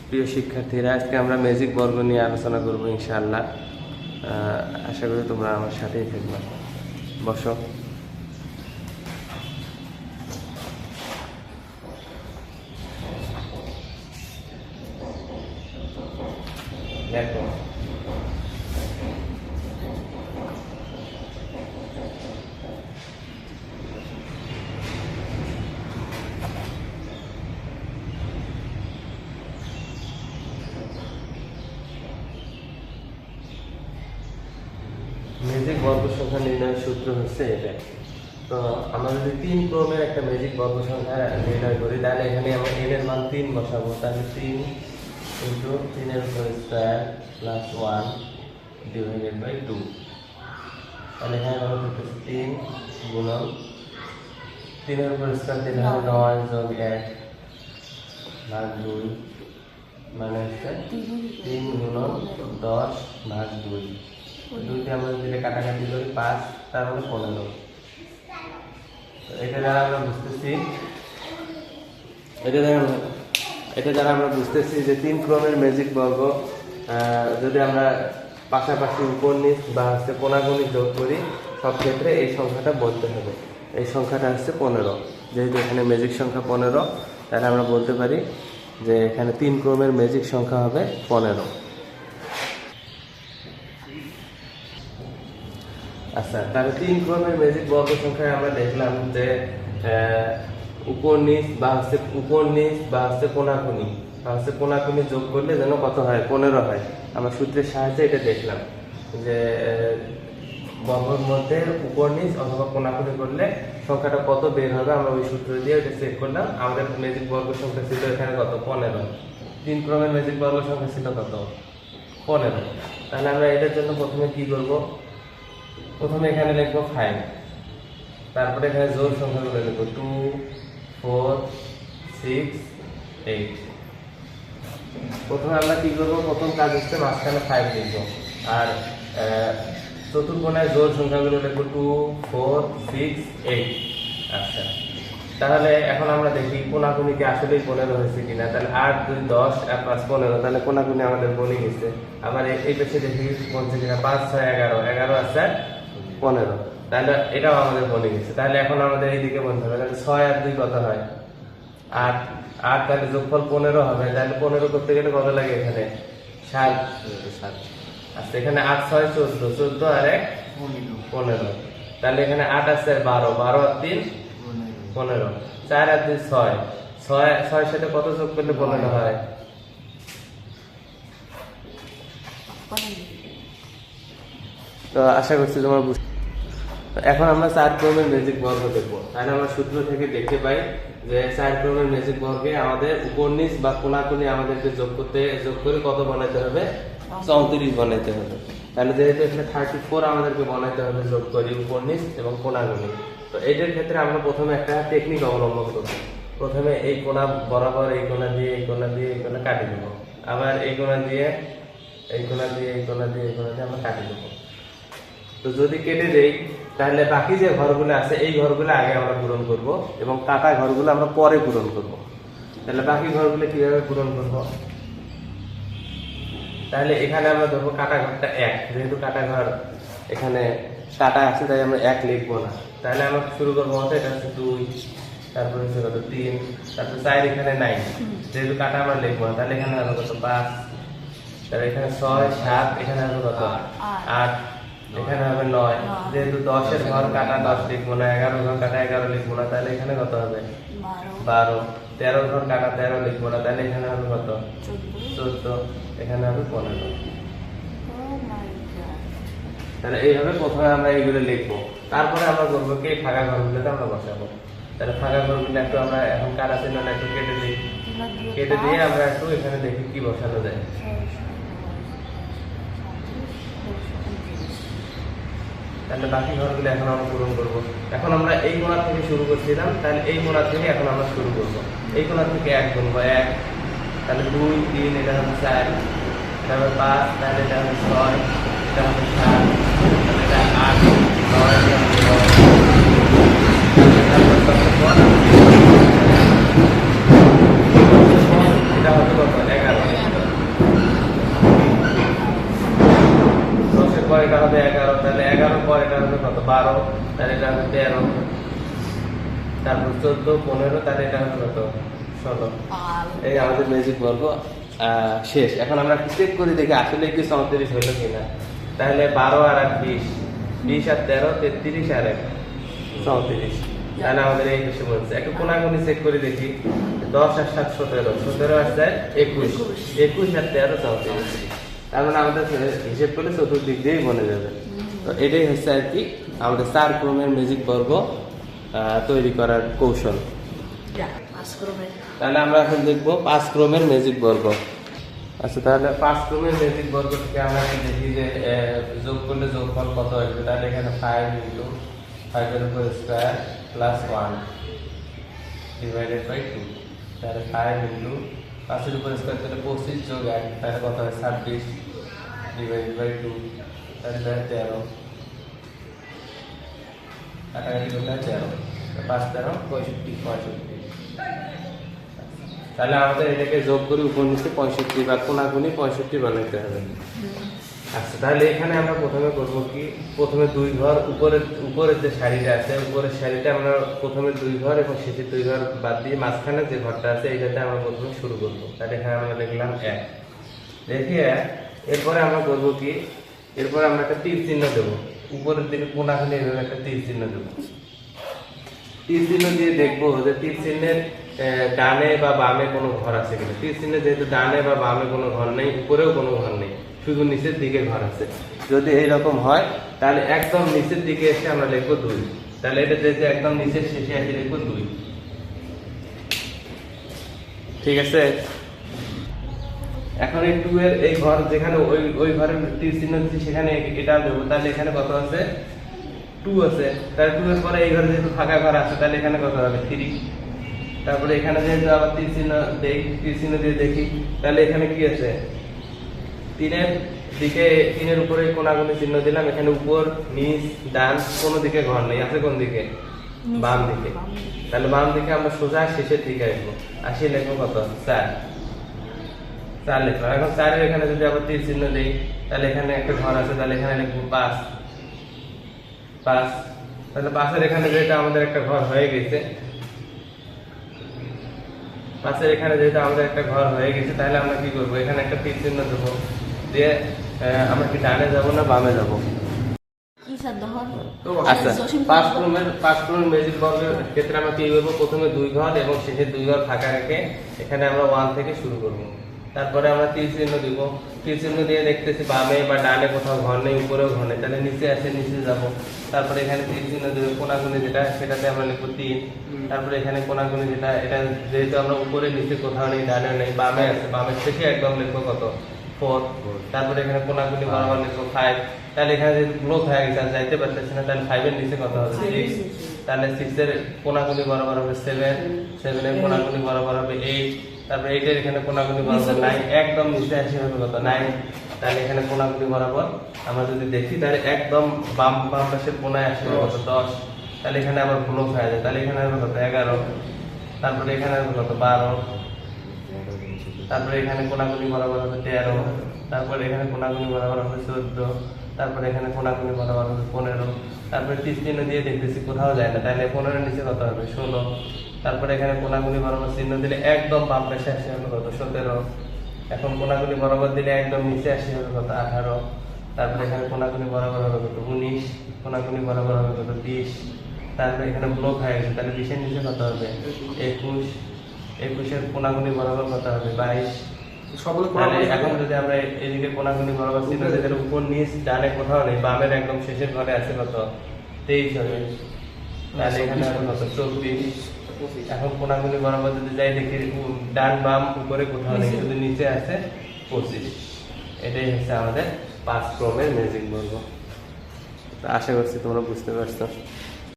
প্রিয় শিক্ষার্থীরা, আজকে আমরা ম্যাজিক বর্গ নিয়ে আলোচনা করব ইনশাআল্লাহ। আশা করি তোমরা আমার সাথেই থাকবে। বসো। দেখো, ম্যাজিক বর্গ সংখ্যা নির্ণয়ের সূত্র হচ্ছে এটা। তো আমরা যদি 3 ক্রমের একটা ম্যাজিক বর্গ সংখ্যা নির্ণয় করি, তাহলে এখানে আমরা n এর মান 3 বসাবো। তাহলে 3 ইন্টু 3 এর উপর স্কয়ার প্লাস 1 ডিভাইডেড বাই 2। তাহলে এখানে আমরা করতেছি 3 গুণন 3 এর উপর স্কয়ার দিলে হবে 9 যোগ 1 ভাগ 2 মানে হচ্ছে 3 গুণন 10 ভাগ 2। 2তে আমরা দিলে কাটাকাটি করি 5, তার মানে 15। এটা দ্বারা আমরা বুঝতেছি যে 3 ক্রমের ম্যাজিক বর্গ যদি আমরা পাশাপাশি উপর নিচ বা হচ্ছে কোণাগুণি যোগ করি, সব ক্ষেত্রে এই সংখ্যাটা বলতে হবে। এই সংখ্যাটা হচ্ছে 15। যেহেতু এখানে ম্যাজিক সংখ্যা 15, তাহলে আমরা বলতে পারি যে এখানে 3 ক্রমের ম্যাজিক সংখ্যা হবে 15। আচ্ছা, তাহলে 3 ক্রমের ম্যাজিক বর্গ সংখ্যায় আমরা দেখলাম যে উপর নিচ বা হচ্ছে কোণাকুনি যোগ করলে যেন কত হয়, 15 হয়। আমরা সূত্রের সাহায্যে এটা দেখলাম যে বর্গের মধ্যে উপর নিচ অথবা কোণাকুনি করলে সংখ্যাটা কত বের হবে। আমরা ওই সূত্র দিয়ে এটা চেক করলাম। আমাদের ম্যাজিক বর্গ সংখ্যা ছিল এখানে কত, 15। 3 ক্রমের ম্যাজিক বর্গ সংখ্যা ছিল কত, 15। তাহলে আমরা এটার জন্য প্রথমে কি করব, প্রথমে এখানে লিখবো 5, তারপরে এখানে জোড় সংখ্যাগুলো লিখবো 2 4 6 8। প্রথমে আমরা কি করবো, প্রথম কাজ হচ্ছে মাঝখানে 5 লিখবো, আর চতুর্কোণায় জোড় সংখ্যাগুলো লিখবো 2 4 6 8। আচ্ছা, তাহলে এখন আমরা দেখি কোণাকুনি কি আসলেই 15 হয়েছে কিনা। তাহলে 8 2 10 আর 5 15, তাহলে কোণাকুনি আমাদের বনে গেছে। আবার এই পাশে দেখি বলছে কিনা 5 6 11 11 আছে 15, তাহলে এটাও আমাদের বনে গেছে। তাহলে এখন আমাদের এইদিকে বলতে হবে, তাহলে 6 আর 2 কত হয়, 8 8, তাহলে যোগফল 15 হবে। তাহলে 15 করতে গেলে কত লাগে, এখানে 7। আচ্ছা, এখানে 8 6 14 14 আর 1 15। তাহলে এখানে 8 আছে 12 12 আর 3 15, 4 আর 2 6 6 এর সাথে কত যোগ করলে 15 হয়। তো আশা করছি তোমরা বুঝতে। এখন আমরা 4 ক্রমের ম্যাজিক বর্গ দেখবো। তাহলে আমরা সূত্র থেকে দেখতে পাই যে 4 ক্রমের ম্যাজিক বর্গে আমাদের উপর নিচ বা কোণাকুনি আমাদেরকে যোগ করে কত বানাইতে হবে, 34 বানাইতে হবে। তাহলে যেহেতু এখানে 34 আমাদেরকে বানাইতে হবে যোগ করি উপর নিচ এবং কোণাকুনি। তো এইটার ক্ষেত্রে আমরা প্রথমে একটা টেকনিক অবলম্বন করব। প্রথমে এই কোণা বরাবর এই কোণা দিয়ে এই কোণা দিয়ে এই কোণা কাটি দেবো, আবার এই কোণা দিয়ে এই কোণা দিয়ে এই কোণা দিয়ে এই কোণা দিয়ে আমরা কাটি দেবো। তো যদি কেটে দেই, তাহলে বাকি যে ঘরগুলো আছে এই ঘরগুলো আগে আমরা পূরণ করব এবং কাটা ঘরগুলো আমরা পরে পূরণ করব। তাহলে বাকি ঘরগুলো কিভাবে পূরণ করব, তাহলে এখানে আমরা ধরবো কাটা ঘরটা 1, যেহেতু কাটা ঘর এখানে কাটা আছে তাই আমরা 1 লিখবো না। তাহলে আমরা শুরু করবো মতো, এটা হচ্ছে 2, তারপরে হচ্ছে কত 3, তারপরে 4 এখানে নাই, যেহেতু কাটা আমরা লিখবো না। তাহলে এখানে হবে কত 5, তাহলে এখানে 6 7, এখানে হবে কত 8, এখানে হবে 9। যেহেতু 10 এর ঘর কাটা 10 লিখবো না, 11 ঘর কাটা 11 লিখবো না, তাহলে এখানে কত হবে 12। 13 ঘর কাটা 13 লিখবো না, তাহলে এখানে হবে কত 14, এখানে হবে 15। তাহলে এইভাবে প্রথমে আমরা এইগুলো লিখবো, তারপরে আমরা করবো কি ফাঁকা ঘরগুলোতে আমরা বসাবো। তাহলে ফাঁকা ঘরগুলো একটু আমরা এখন কাটা ছিল না, একটু কেটে দিই, কেটে দিয়ে আমরা একটু এখানে দেখি কি বসানো যায়। তাহলে বাকি ঘরগুলো এখন আমরা পূরণ করবো। এখন আমরা এই কোণা থেকে শুরু করছিলাম, তাহলে এই কোণা থেকে এখন আমরা শুরু করবো। এই কোণা থেকে 1 গুনবো 1, তাহলে 2 3, এটা হবে 4, এটা হবে 5, তাহলে এটা হবে 6, এটা হবে 7, তাহলে এটা 8 9, এটা হবে কত 11। 14, 15, তাহলে এটা হলো কত 16। এই আমাদের ম্যাজিক বর্গ শেষ। এখন আমরা চেক করে দেখি আসলে কি 34 হলো কিনা। তাহলে 12 আর 8 20, 20 আর 13 33 আর 1 34। তাহলে আমাদের এই হিসেব বলছে। একটু কোনাগুনি চেক করে দেখি। 10 আর 7 17, 17 আর 4 21, 21 আর 13 34। তার মানে আমাদের হিসেব করলে চতুর্দিক দিয়েই বনে যাবে। তো এটাই হচ্ছে আর কি আমাদের 4 ক্রমের ম্যাজিক বর্গ তৈরি করার কৌশল। তাহলে আমরা এখন দেখবো 5 ক্রমের ম্যাজিক বর্গ। আচ্ছা, তাহলে 5 ক্রমের ম্যাজিক বর্গ থেকে আমরা দেখি যে যোগ করলে যোগফল কত আসবে। তাহলে এখানে 5 × 5 এর উপর স্কয়ার প্লাস 1 ডিভাইডেড বাই 2। তাহলে 5 × 5 এর উপর স্কয়ার তাহলে 25 যোগ 1 তাহলে কত হয় 26 ডিভাইডেড বাই 2 তাহলে 13। কাটাকাটি করলে 13, 5 13 65। তাহলে আমাদের এটাকে যোগ করে উপর নিচে 65 বা কোনাকুনি 65 বানাইতে হবে। আচ্ছা, তাহলে এখানে আমরা প্রথমে করবো কি, প্রথমে 2 ঘর উপরের যে শাড়িটা আছে উপরের শাড়িটা আমরা প্রথমে 2 ঘর এবং শেষের 2 ঘর বাদ দিয়ে মাঝখানে যে ঘরটা আছে এইটাতে আমরা প্রথমে শুরু করবো। তাহলে এখানে আমরা লিখলাম 1, দেখি 1। এরপরে আমরা করবো কি, এরপরে আমরা একটা তীর চিহ্ন দেবো উপরের দিকে কোনাকুনি, এভাবে একটা তীর চিহ্ন দেবো। তীর চিহ্ন দিয়ে দেখবো যে তীর চিহ্নের ডানে বা বামে কোনো ঘর আছে কিনা। তীর চিহ্নে যেহেতু ডানে বা বামে কোনো ঘর নেই, উপরেও কোনো ঘর নেই, শুধু নিচের দিকে ঘর আছে। যদি এইরকম হয় তাহলে একদম নিচের দিকে এসে আমরা লিখবো 2। তাহলে এটা যেহেতু একদম নিচের শেষে এসে লিখবো 2। ঠিক আছে। এখন এই 2 এর এই ঘর যেখানে ওই ঘরের তীর চিহ্ন দিচ্ছি সেখানে এটা দেবো। তাহলে এখানে কত আছে 2 আছে। তাহলে 2 এর পরে এই ঘরে যেহেতু ফাঁকা ঘর আছে তাহলে এখানে কত হবে 3। তারপরে এখানে যেহেতু আবার তীর চিহ্ন দেই, তীর চিহ্ন দিয়ে দেখি তাহলে এখানে কি আছে 3-এর দিকে 3-এর উপরে কোনাকুনি চিহ্ন দিলাম। এখানে উপর নিচ ডান কোনো দিকে ঘর নেই, আছে কোন দিকে বাম দিকে। তাহলে বাম দিকে আমরা সোজা শেষের দিকে আসবো, আসি লিখবো কত 4 লিখলাম। এখন 4-এর এখানে যদি আবার তীর চিহ্ন দেই তাহলে এখানে একটা ঘর আছে, তাহলে এখানে লিখবো 5। তাহলে 5-এর এখানে যেহেতু আমাদের একটা ঘর হয়ে গেছে, 5-এর এখানে যেহেতু আমাদের একটা ঘর হয়ে গেছে তাহলে আমরা কি করবো, এখানে একটা তীর চিহ্ন দেবো দিয়ে আমরা কি ডানে যাবো না বামে যাবো। আচ্ছা, 5 ক্রমের ম্যাজিক বর্গের ক্ষেত্রে আমরা কি করবো, প্রথমে 2 ঘর এবং শেষের 2 ঘর ফাঁকা রেখে এখানে আমরা 1 থেকে শুরু করবো। তারপরে আমরা তীর চিহ্ন দিব, তীর চিহ্ন দিয়ে দেখতেছি বামে বা ডানে কোথাও ঘর নেই, উপরেও ঘর নেই, তাহলে নিচে আসে নিচে যাব। তারপরে এখানে তীর চিহ্ন দেবো, কোনাকুনি যেটা সেটাতে আমরা লিখবো 3। তারপরে এখানে কোনাকুনি যেটা, এটা যেহেতু আমরা উপরে নিচে কোথাও নেই, ডানে নেই, বামে আছে, বামের শেষে একদম লিখবো কত 4। তারপরে এখানে কোনাকুনি বরাবর লিখবো 5। তাহলে এখানে যেহেতু ব্লক হয়ে গেছে আর যাইতে পারতেছে না, তাহলে 5-এর নিচে কত হবে 6। তাহলে 6-এর কোনাকুনি বরাবর হবে 7, 7-এর কোনাকুনি বরাবর হবে 8। তারপরে 8-এর এখানে কোনাকুনি বরাবর 9, একদম নিচে আসে হবে কত 9। তাহলে এখানে কোনাকুনি বরাবর আমরা যদি দেখি তাহলে একদম বাম পাশের কোনায় আসে কত 10। তাহলে এখানে আবার ব্লক হয়ে যায়, তাহলে এখানে হবে কত 11। তারপরে এখানে হবে কত 12। তারপরে এখানে কোনাকুনি বরাবর হবে 13। তারপরে এখানে কোনাকুনি বরাবর হবে 14। তারপরে এখানে কোনাকুনি বরাবর হবে 15। তারপরে তীর চিহ্ন দিয়ে দেখতেছি কোথাও যায় না, তাহলে 15-এর নিচে কত হবে 16। তারপরে এখানে কোনাকুনি বরাবর চিহ্ন দিলে একদম বাম পাশে আসে হবে কত 17। এখন কোনাকুনি বরাবর দিলে একদম নিচে আসে হবে কত 18। তারপরে এখানে কোনাকুনি বরাবর হবে কত 19। কোনাকুনি বরাবর হবে কত 20। তারপরে এখানে ব্লক হয়ে গেছে, তাহলে 20-এর নিচে কত হবে 21। 21-এর কোনাকুনি বরাবর কত হবে 22। তাহলে এখন যদি আমরা এদিকে কোনাকুনি বরাবর চিহ্ন দিই তাহলে উপর নিচ ডানে কোথাও নেই, বামের একদম শেষের ঘরে আছে কত 23 হবে। তাহলে এখানে হবে কত 24। এখন কোনাকুনি বরাবর যদি যাই দেখি ডান বাম উপরে কোথাও নেই, শুধু নিচে আছে 25। এটাই হচ্ছে আমাদের 5 ক্রমের ম্যাজিক বর্গ। আশা করছি তোমরা বুঝতে পারছো।